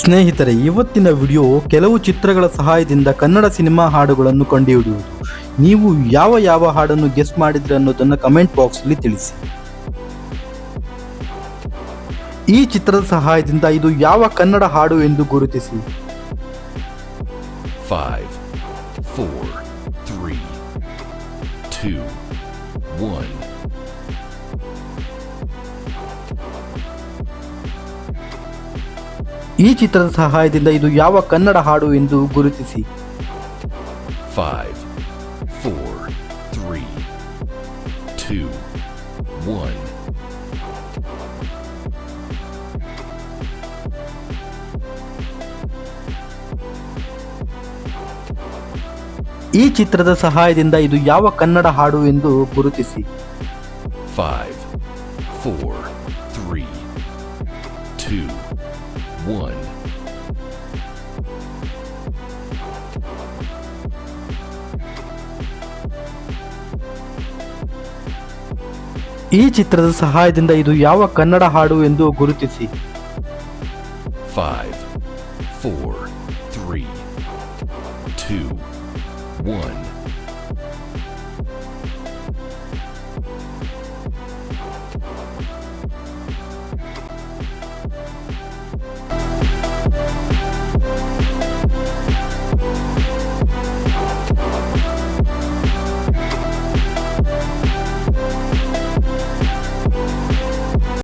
ಸ್ನೇಹಿತರೆ, ಇವತ್ತಿನ ವಿಡಿಯೋ ಕೆಲವು ಚಿತ್ರಗಳ ಸಹಾಯದಿಂದ ಕನ್ನಡ ಸಿನಿಮಾ ಹಾಡುಗಳನ್ನು ಕಂಡುಹಿಡಿಯುವುದು. ನೀವು ಯಾವ ಹಾಡನ್ನು ಗೆಸ್ ಮಾಡಿದ್ರೆ ಅನ್ನೋದನ್ನು ಕಮೆಂಟ್ ಬಾಕ್ಸ್ನಲ್ಲಿ ತಿಳಿಸಿ. ಈ ಚಿತ್ರದ ಸಹಾಯದಿಂದ ಇದು ಯಾವ ಕನ್ನಡ ಹಾಡು ಎಂದು ಗುರುತಿಸಿ. 5, 4, 3, 2, 1. ಈ ಚಿತ್ರದ ಸಹಾಯದಿಂದ ಇದು ಯಾವ ಕನ್ನಡ ಹಾಡು ಎಂದು ಗುರುತಿಸಿ. 5, 4, 3, 2, 1. ಈ ಚಿತ್ರದ ಸಹಾಯದಿಂದ ಇದು ಯಾವ ಕನ್ನಡ ಹಾಡು ಎಂದು ಗುರುತಿಸಿ. 5, 4, 3, 2, 1. ಈ ಚಿತ್ರದ ಸಹಾಯದಿಂದ ಇದು ಯಾವ ಕನ್ನಡ ಹಾಡು ಎಂದು ಗುರುತಿಸಿ. 5, 4, 3, 2, 1.